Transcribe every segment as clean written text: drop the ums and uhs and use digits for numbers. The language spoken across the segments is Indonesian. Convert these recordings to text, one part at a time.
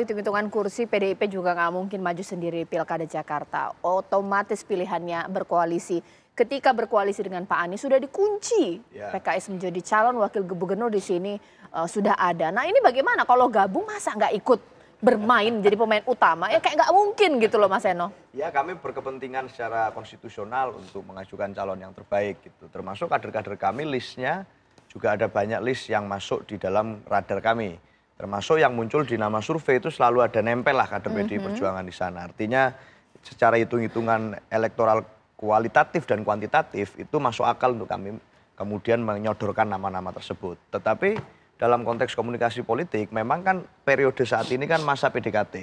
hitung-hitungan kursi, PDIP juga nggak mungkin maju sendiri Pilkada Jakarta. Otomatis pilihannya berkoalisi. Ketika berkoalisi dengan Pak Anies sudah dikunci. PKS menjadi calon wakil gubernur di sini sudah ada. Nah ini bagaimana kalau gabung masa nggak ikut bermain jadi pemain utama? Ya kayak nggak mungkin gitu loh Mas Eno. Ya kami berkepentingan secara konstitusional untuk mengajukan calon yang terbaik gitu. Termasuk kader-kader kami listnya juga ada banyak list yang masuk di dalam radar kami. Termasuk yang muncul di nama survei itu selalu ada nempel lah kader PDI Perjuangan di sana. Artinya secara hitung-hitungan elektoral kualitatif dan kuantitatif itu masuk akal untuk kami kemudian menyodorkan nama-nama tersebut. Tetapi dalam konteks komunikasi politik memang kan periode saat ini kan masa PDKT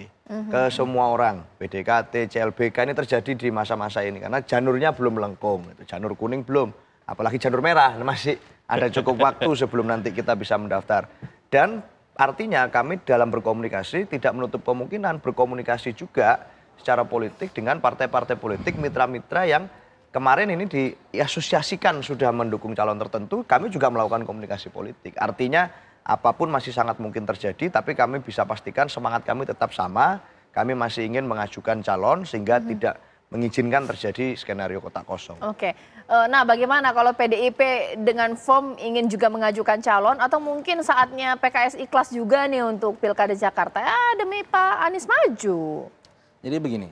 ke semua orang. PDKT, CLBK ini terjadi di masa-masa ini karena janurnya belum melengkung. Janur kuning belum, apalagi janur merah masih ada cukup waktu sebelum nanti kita bisa mendaftar. Dan artinya kami dalam berkomunikasi tidak menutup kemungkinan berkomunikasi juga secara politik dengan partai-partai politik mitra-mitra yang kemarin ini diasosiasikan sudah mendukung calon tertentu, kami juga melakukan komunikasi politik. Artinya apapun masih sangat mungkin terjadi, tapi kami bisa pastikan semangat kami tetap sama, kami masih ingin mengajukan calon sehingga tidak mengizinkan terjadi skenario kotak kosong. Oke, nah bagaimana kalau PDIP dengan form ingin juga mengajukan calon atau mungkin saatnya PKS ikhlas juga nih untuk Pilkada Jakarta, ya demi Pak Anies maju. Jadi begini,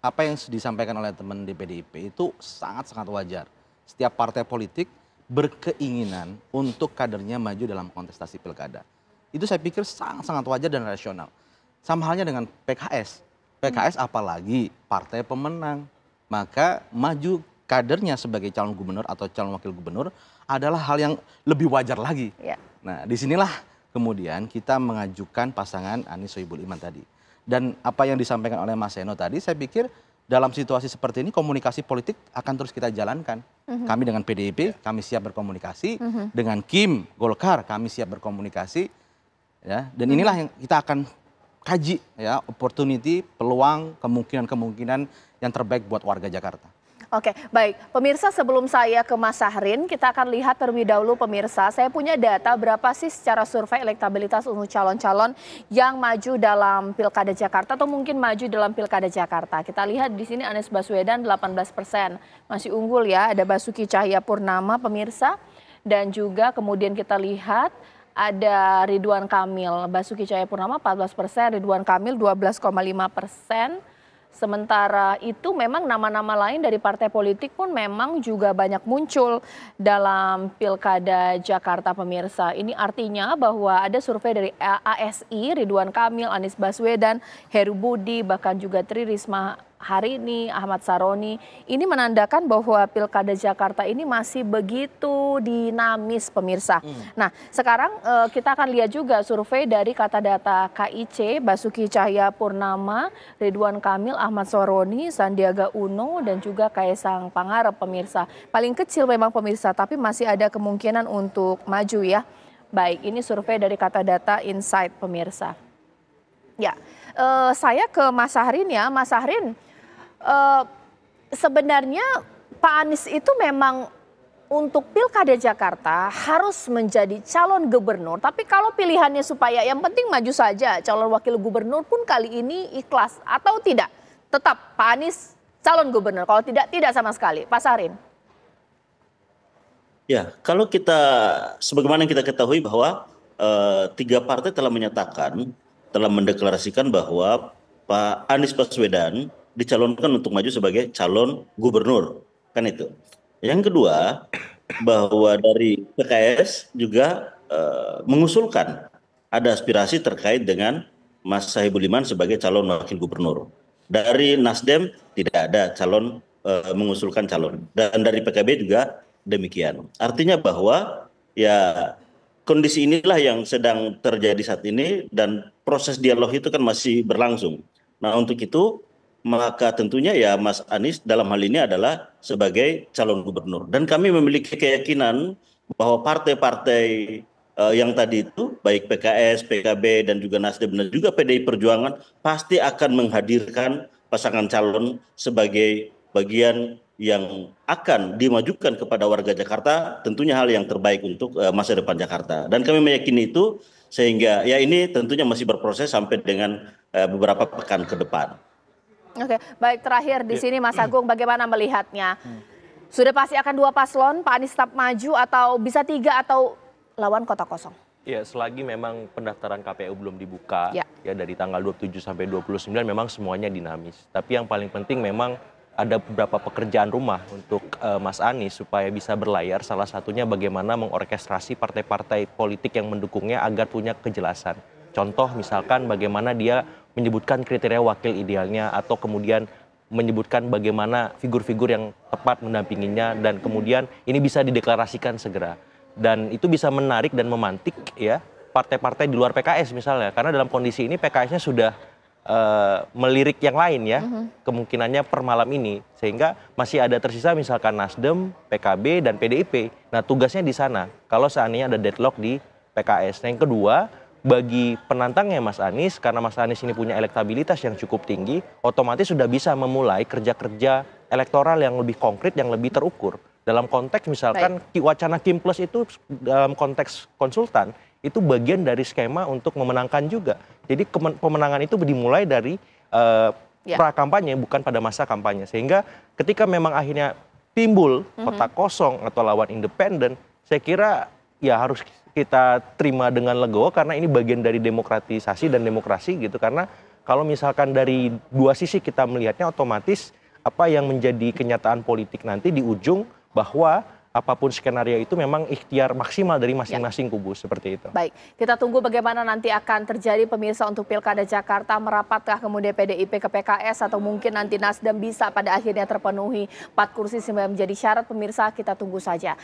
apa yang disampaikan oleh teman di PDIP itu sangat-sangat wajar. Setiap partai politik berkeinginan untuk kadernya maju dalam kontestasi pilkada. Itu saya pikir sangat-sangat wajar dan rasional. Sama halnya dengan PKS. PKS apalagi partai pemenang. Maka maju kadernya sebagai calon gubernur atau calon wakil gubernur adalah hal yang lebih wajar lagi. Ya. Nah disinilah kemudian kita mengajukan pasangan Anies Sohibul Iman tadi. Dan apa yang disampaikan oleh Mas Eno tadi, saya pikir dalam situasi seperti ini komunikasi politik akan terus kita jalankan. Kami dengan PDIP, kami siap berkomunikasi. Dengan Kim, Golkar, kami siap berkomunikasi. Ya, dan inilah yang kita akan kaji, ya, opportunity, peluang, kemungkinan-kemungkinan yang terbaik buat warga Jakarta. Oke, baik. Pemirsa, sebelum saya ke Mas Sahrin, kita akan lihat terlebih dahulu pemirsa. Saya punya data berapa sih secara survei elektabilitas untuk calon-calon yang maju dalam Pilkada Jakarta atau mungkin maju dalam Pilkada Jakarta. Kita lihat di sini Anies Baswedan 18%. Masih unggul ya, ada Basuki Cahayapurnama pemirsa. Dan juga kemudian kita lihat ada Ridwan Kamil. Basuki Cahayapurnama 14%, Ridwan Kamil 12,5%. Sementara itu memang nama-nama lain dari partai politik pun memang juga banyak muncul dalam Pilkada Jakarta pemirsa. Ini artinya bahwa ada survei dari ASI, Ridwan Kamil, Anies Baswedan, Heru Budi, bahkan juga Tri Risma hari ini, Ahmad Saroni. Ini menandakan bahwa Pilkada Jakarta ini masih begitu dinamis pemirsa. Nah sekarang kita akan lihat juga survei dari kata data KIC, Basuki Cahayapurnama, Ridwan Kamil, Ahmad Saroni, Sandiaga Uno, dan juga Kaisang Pangarep pemirsa. Paling kecil memang pemirsa, tapi masih ada kemungkinan untuk maju ya. Baik, ini survei dari kata data Insight pemirsa. Ya, saya ke Mas Sahrin ya, Mas Sahrin. Sebenarnya Pak Anies itu memang untuk Pilkada Jakarta harus menjadi calon gubernur. Tapi kalau pilihannya supaya yang penting maju saja, calon wakil gubernur pun kali ini ikhlas atau tidak? Tetap Pak Anies calon gubernur, kalau tidak, tidak sama sekali. Pak Sahrin. Ya, kalau kita, sebagaimana kita ketahui bahwa tiga partai telah menyatakan, telah mendeklarasikan bahwa Pak Anies Baswedan dicalonkan untuk maju sebagai calon gubernur, kan itu. Yang kedua, bahwa dari PKS juga mengusulkan ada aspirasi terkait dengan Mas Sohibul Iman sebagai calon wakil gubernur. Dari Nasdem tidak ada calon mengusulkan calon, dan dari PKB juga demikian. Artinya bahwa ya kondisi inilah yang sedang terjadi saat ini dan proses dialog itu kan masih berlangsung. Nah untuk itu maka tentunya ya Mas Anies dalam hal ini adalah sebagai calon gubernur. Dan kami memiliki keyakinan bahwa partai-partai yang tadi itu, baik PKS, PKB, dan juga Nasdem, dan juga PDI Perjuangan, pasti akan menghadirkan pasangan calon sebagai bagian yang akan dimajukan kepada warga Jakarta, tentunya hal yang terbaik untuk masa depan Jakarta. Dan kami meyakini itu Sehingga ya ini tentunya masih berproses sampai dengan beberapa pekan ke depan. Oke, baik, terakhir di sini Mas Agung, bagaimana melihatnya? Sudah pasti akan 2 paslon, Pak Anies tetap maju atau bisa 3 atau lawan kota kosong? Ya, selagi memang pendaftaran KPU belum dibuka, Ya. ya dari tanggal 27 sampai 29 memang semuanya dinamis. Tapi yang paling penting memang ada beberapa pekerjaan rumah untuk Mas Anies supaya bisa berlayar. Salah satunya bagaimana mengorkestrasi partai-partai politik yang mendukungnya agar punya kejelasan. Contoh misalkan bagaimana dia menyebutkan kriteria wakil idealnya atau kemudian menyebutkan bagaimana figur-figur yang tepat mendampinginya dan kemudian ini bisa dideklarasikan segera. Dan itu bisa menarik dan memantik ya partai-partai di luar PKS misalnya. Karena dalam kondisi ini PKS-nya sudah melirik yang lain ya, kemungkinannya per malam ini. Sehingga masih ada tersisa misalkan Nasdem, PKB, dan PDIP. Nah tugasnya di sana kalau seandainya ada deadlock di PKS. Nah yang kedua, bagi penantangnya Mas Anies, karena Mas Anies ini punya elektabilitas yang cukup tinggi, otomatis sudah bisa memulai kerja-kerja elektoral yang lebih konkret, yang lebih terukur. Dalam konteks misalkan wacana Kim Plus itu dalam konteks konsultan, itu bagian dari skema untuk memenangkan juga. Jadi pemenangan itu dimulai dari pra-kampanye, bukan pada masa kampanye. Sehingga ketika memang akhirnya timbul kota kosong atau lawan independen, saya kira ya harus kita terima dengan legowo karena ini bagian dari demokratisasi dan demokrasi gitu. Karena kalau misalkan dari dua sisi kita melihatnya otomatis apa yang menjadi kenyataan politik nanti di ujung bahwa apapun skenario itu memang ikhtiar maksimal dari masing-masing kubu seperti itu. Baik, kita tunggu bagaimana nanti akan terjadi pemirsa untuk Pilkada Jakarta, merapatkah kemudian PDIP ke PKS atau mungkin nanti Nasdem bisa pada akhirnya terpenuhi 4 kursi sehingga menjadi syarat pemirsa, kita tunggu saja.